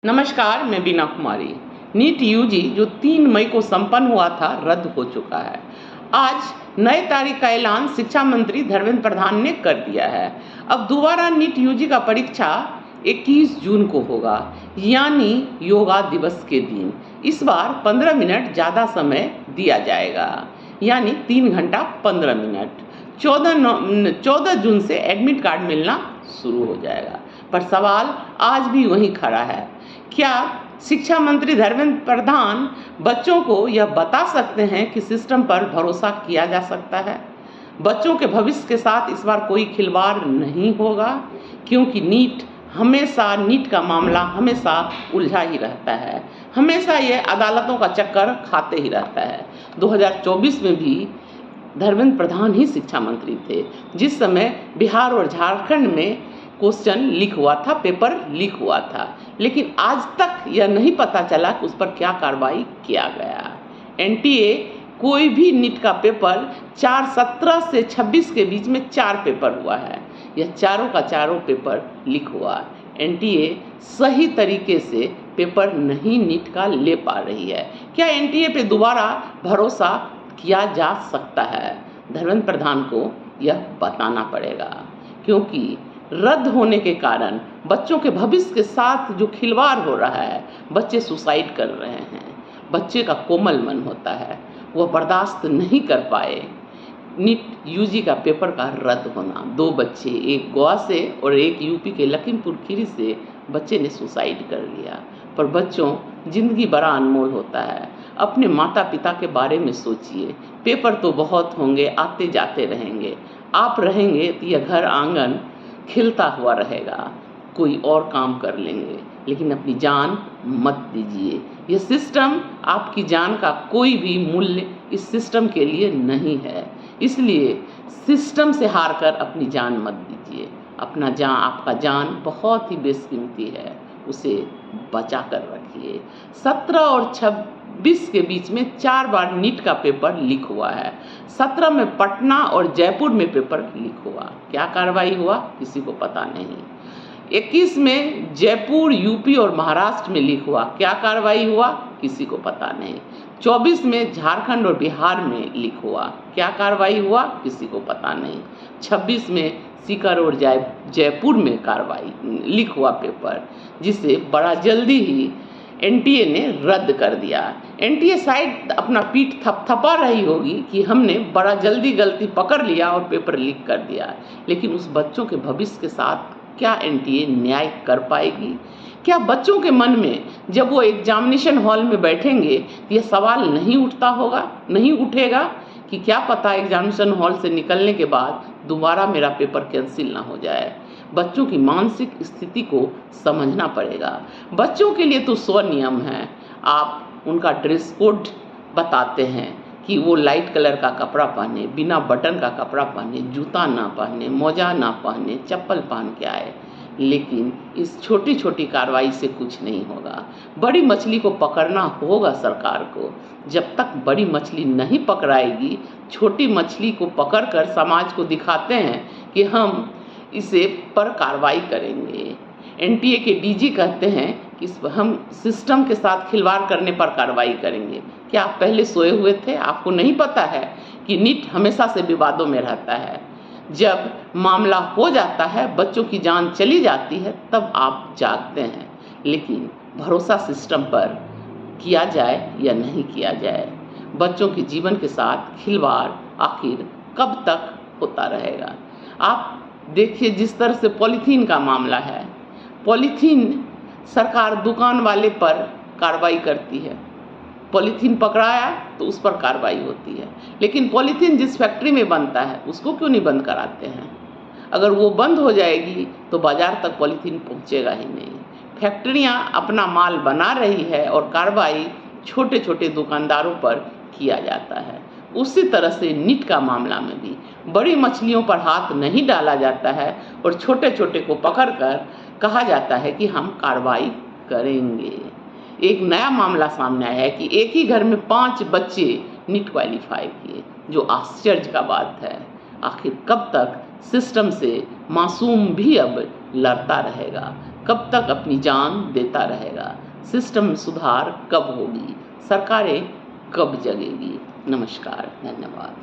नमस्कार, मैं बीना कुमारी। NEET UG जो 3 मई को संपन्न हुआ था रद्द हो चुका है। आज नए तारीख का ऐलान शिक्षा मंत्री धर्मेंद्र प्रधान ने कर दिया है। अब दोबारा नीट यूजी का परीक्षा 21 जून को होगा, यानी योगा दिवस के दिन। इस बार 15 मिनट ज़्यादा समय दिया जाएगा, यानी 3 घंटा 15 मिनट। 14 जून से एडमिट कार्ड मिलना शुरू हो जाएगा। पर सवाल आज भी वहीं खड़ा है, क्या शिक्षा मंत्री धर्मेंद्र प्रधान बच्चों को यह बता सकते हैं कि सिस्टम पर भरोसा किया जा सकता है? बच्चों के भविष्य के साथ इस बार कोई खिलवाड़ नहीं होगा, क्योंकि नीट का मामला हमेशा उलझा ही रहता है। हमेशा ये अदालतों का चक्कर खाते ही रहता है। 2024 में भी धर्मेंद्र प्रधान ही शिक्षा मंत्री थे, जिस समय बिहार और झारखंड में क्वेश्चन लीक हुआ था, पेपर लीक हुआ था, लेकिन आज तक यह नहीं पता चला कि उस पर क्या कार्रवाई किया गया। एनटीए कोई भी नीट का पेपर 17 से 26 के बीच में 4 पेपर हुआ है, यह चारों का चारों पेपर लीक हुआ। एनटीए सही तरीके से पेपर नहीं नीट का ले पा रही है। क्या एनटीए पे दोबारा भरोसा किया जा सकता है? धर्मेंद्र प्रधान को यह बताना पड़ेगा, क्योंकि रद्द होने के कारण बच्चों के भविष्य के साथ जो खिलवाड़ हो रहा है, बच्चे सुसाइड कर रहे हैं। बच्चे का कोमल मन होता है, वह बर्दाश्त नहीं कर पाए नीट यूजी का पेपर का रद्द होना। 2 बच्चे, एक गोवा से और एक यूपी के लखीमपुर खीरी से बच्चे ने सुसाइड कर लिया। पर बच्चों, जिंदगी बड़ा अनमोल होता है। अपने माता पिता के बारे में सोचिए। पेपर तो बहुत होंगे, आते जाते रहेंगे। आप रहेंगे तो यह घर आंगन खिलता हुआ रहेगा, कोई और काम कर लेंगे, लेकिन अपनी जान मत दीजिए। यह सिस्टम, आपकी जान का कोई भी मूल्य इस सिस्टम के लिए नहीं है, इसलिए सिस्टम से हार कर अपनी जान मत दीजिए। आपका जान बहुत ही बेशकीमती है, उसे बचा कर रखिए। 17 और 26 के बीच में 4 बार नीट का पेपर लीक हुआ है। 17 में पटना और जयपुर में पेपर लीक हुआ, क्या कार्रवाई हुआ किसी को पता नहीं। 21 में जयपुर, यूपी और महाराष्ट्र में लीक हुआ, क्या कार्रवाई हुआ किसी को पता नहीं। 24 में झारखंड और बिहार में लीक हुआ, क्या कार्रवाई हुआ किसी को पता नहीं। 26 में सीकर और जयपुर में कार्रवाई लीक हुआ पेपर, जिसे बड़ा जल्दी ही एनटीए ने रद्द कर दिया। एनटीए शायद अपना पीठ थपथपा रही होगी कि हमने बड़ा जल्दी गलती पकड़ लिया और पेपर लीक कर दिया, लेकिन उस बच्चों के भविष्य के साथ क्या एनटीए न्याय कर पाएगी? क्या बच्चों के मन में जब वो एग्जामिनेशन हॉल में बैठेंगे तो यह सवाल नहीं उठेगा कि क्या पता एग्जामिनेशन हॉल से निकलने के बाद दोबारा मेरा पेपर कैंसिल ना हो जाए? बच्चों की मानसिक स्थिति को समझना पड़ेगा। बच्चों के लिए तो 100 नियम हैं। आप उनका ड्रेस कोड बताते हैं कि वो लाइट कलर का कपड़ा पहने, बिना बटन का कपड़ा पहने, जूता ना पहने, मोजा ना पहने, चप्पल पहन के आए, लेकिन इस छोटी छोटी कार्रवाई से कुछ नहीं होगा। बड़ी मछली को पकड़ना होगा सरकार को। जब तक बड़ी मछली नहीं पकड़ाएगी, छोटी मछली को पकड़कर समाज को दिखाते हैं कि हम इसे पर कार्रवाई करेंगे। एनटीए के डीजी कहते हैं कि हम सिस्टम के साथ खिलवाड़ करने पर कार्रवाई करेंगे। क्या आप पहले सोए हुए थे? आपको नहीं पता है कि नीट हमेशा से विवादों में रहता है। जब मामला हो जाता है, बच्चों की जान चली जाती है, तब आप जागते हैं। लेकिन भरोसा सिस्टम पर किया जाए या नहीं किया जाए, बच्चों के जीवन के साथ खिलवाड़ आखिर कब तक होता रहेगा? आप देखिए, जिस तरह से पॉलीथीन का मामला है, पॉलीथीन सरकार दुकान वाले पर कार्रवाई करती है। पॉलीथीन पकड़ाया तो उस पर कार्रवाई होती है, लेकिन पॉलीथीन जिस फैक्ट्री में बनता है उसको क्यों नहीं बंद कराते हैं? अगर वो बंद हो जाएगी तो बाजार तक पॉलीथीन पहुंचेगा ही नहीं। फैक्ट्रियां अपना माल बना रही है और कार्रवाई छोटे छोटे दुकानदारों पर किया जाता है। उसी तरह से नीट का मामला में भी बड़ी मछलियों पर हाथ नहीं डाला जाता है और छोटे छोटे को पकड़कर कहा जाता है कि हम कार्रवाई करेंगे। एक नया मामला सामने आया है कि एक ही घर में 5 बच्चे नीट क्वालिफाई किए, जो आश्चर्य का बात है। आखिर कब तक सिस्टम से मासूम भी अब लड़ता रहेगा? कब तक अपनी जान देता रहेगा? सिस्टम में सुधार कब होगी? सरकारें कब जगेगी? नमस्कार, धन्यवाद।